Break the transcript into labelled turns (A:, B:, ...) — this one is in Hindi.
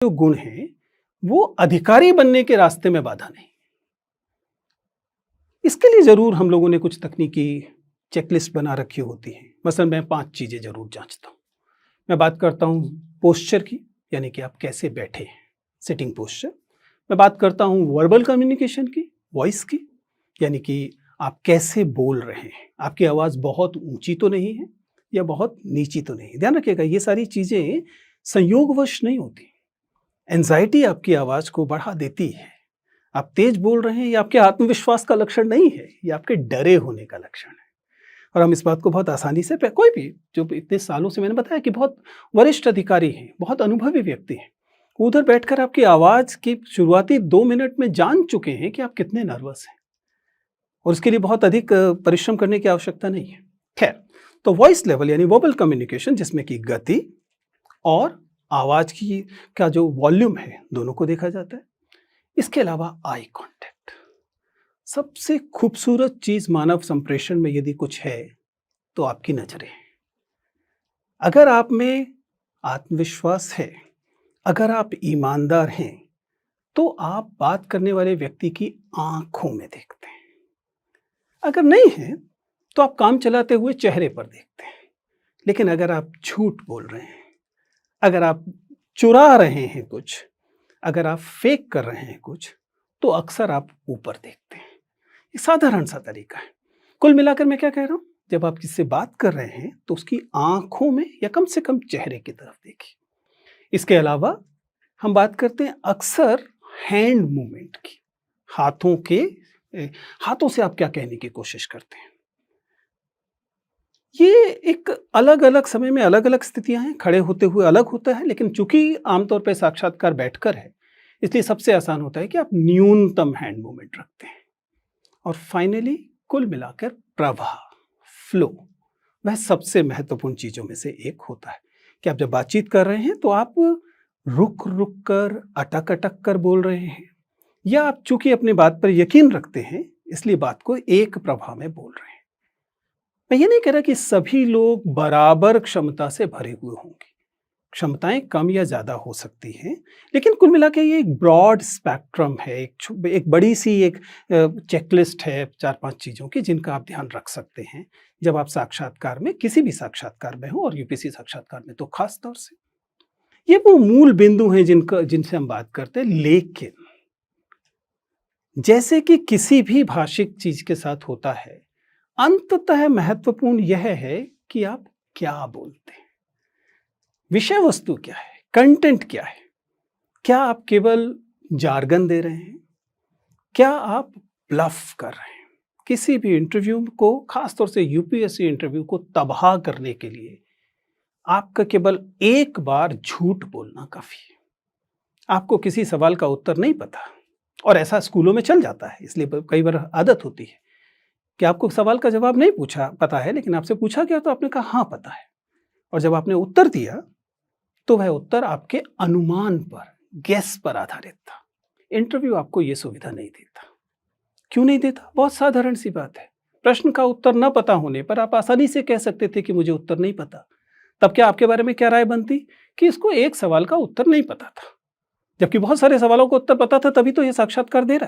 A: जो गुण हैं वो अधिकारी बनने के रास्ते में बाधा नहीं। इसके लिए जरूर हम लोगों ने कुछ तकनीकी चेकलिस्ट बना रखी होती हैं। मसलन मैं 5 चीजें जरूर जांचता हूँ। मैं बात करता हूँ पोस्चर की, यानी कि आप कैसे बैठे हैं, सिटिंग पोस्चर। मैं बात करता हूँ वर्बल कम्युनिकेशन की, वॉइस की, यानी कि आप कैसे बोल रहे हैं, आपकी आवाज़ बहुत ऊंची तो नहीं है या बहुत नीची तो नहीं। ध्यान रखिएगा, ये सारी चीज़ें संयोगवश नहीं होती। एंजाइटी आपकी आवाज़ को बढ़ा देती है। आप तेज बोल रहे हैं, ये आपके आत्मविश्वास का लक्षण नहीं है, ये आपके डरे होने का लक्षण है। और हम इस बात को बहुत आसानी से, कोई भी जो इतने सालों से मैंने बताया कि बहुत वरिष्ठ अधिकारी हैं, बहुत अनुभवी व्यक्ति हैं, उधर बैठकर आपकी आवाज़ की शुरुआती 2 मिनट में जान चुके हैं कि आप कितने नर्वस हैं, और उसके लिए बहुत अधिक परिश्रम करने की आवश्यकता नहीं है। खैर, तो वॉइस लेवल यानी वर्बल कम्युनिकेशन, जिसमें कि गति और आवाज़ की का जो वॉल्यूम है दोनों को देखा जाता है। इसके अलावा आई कांटेक्ट, सबसे खूबसूरत चीज़ मानव संप्रेषण में यदि कुछ है तो आपकी नज़रें। अगर आप में आत्मविश्वास है, अगर आप ईमानदार हैं, तो आप बात करने वाले व्यक्ति की आंखों में देखते हैं। अगर नहीं है तो आप काम चलाते हुए चेहरे पर देखते हैं। लेकिन अगर आप झूठ बोल रहे हैं, अगर आप चुरा रहे हैं कुछ, अगर आप फेक कर रहे हैं कुछ, तो अक्सर आप ऊपर देखते हैं। ये साधारण सा तरीका है। कुल मिलाकर मैं क्या कह रहा हूं, जब आप किससे बात कर रहे हैं तो उसकी आंखों में या कम से कम चेहरे की तरफ देखिए। इसके अलावा हम बात करते हैं अक्सर हैंड मूवमेंट की, हाथों से आप क्या कहने की कोशिश करते हैं। ये एक अलग अलग समय में अलग अलग स्थितियां हैं, खड़े होते हुए अलग होता है, लेकिन चूंकि आमतौर पर साक्षात्कार बैठकर है, इसलिए सबसे आसान होता है कि आप न्यूनतम हैंड मूवमेंट रखते हैं। और फाइनली कुल मिलाकर प्रवाह, फ्लो, वह सबसे महत्वपूर्ण चीजों में से एक होता है कि आप जब बातचीत कर रहे हैं तो आप रुक रुक कर, अटक अटक कर बोल रहे हैं, या आप चूंकि अपनी बात पर यकीन रखते हैं इसलिए बात को एक प्रवाह में बोल रहे हैं। मैं ये नहीं कह रहा कि सभी लोग बराबर क्षमता से भरे हुए होंगे, क्षमताएं कम या ज्यादा हो सकती हैं, लेकिन कुल मिला के ये एक ब्रॉड स्पेक्ट्रम है, एक बड़ी सी एक चेकलिस्ट है 4-5 चीज़ों की, जिनका आप ध्यान रख सकते हैं जब आप साक्षात्कार में, किसी भी साक्षात्कार में हो, और यूपीएससी साक्षात्कार में तो खास तौर से। ये वो मूल बिंदु हैं जिनसे हम बात करते हैं। लेकिन जैसे कि किसी भी भाषिक चीज के साथ होता है, अंततः महत्वपूर्ण यह है कि आप क्या बोलते हैं, विषय वस्तु क्या है, कंटेंट क्या है। क्या आप केवल जार्गन दे रहे हैं, क्या आप ब्लफ कर रहे हैं। किसी भी इंटरव्यू को, खासतौर से यूपीएससी इंटरव्यू को तबाह करने के लिए आपका केवल एक बार झूठ बोलना काफी है। आपको किसी सवाल का उत्तर नहीं पता, और ऐसा स्कूलों में चल जाता है, इसलिए कई बार आदत होती है कि आपको सवाल का जवाब नहीं पता है, लेकिन आपसे पूछा गया तो आपने कहा हाँ पता है, और जब आपने उत्तर दिया तो वह उत्तर आपके अनुमान पर, गेस पर आधारित था। इंटरव्यू आपको यह सुविधा नहीं देता। क्यों नहीं देता? बहुत साधारण सी बात है। प्रश्न का उत्तर न पता होने पर आप आसानी से कह सकते थे कि मुझे उत्तर नहीं पता। तब क्या आपके बारे में क्या राय बनती कि इसको एक सवाल का उत्तर नहीं पता था, जबकि बहुत सारे सवालों का उत्तर पता था, तभी तो यह साक्षात्कार दे रहा है।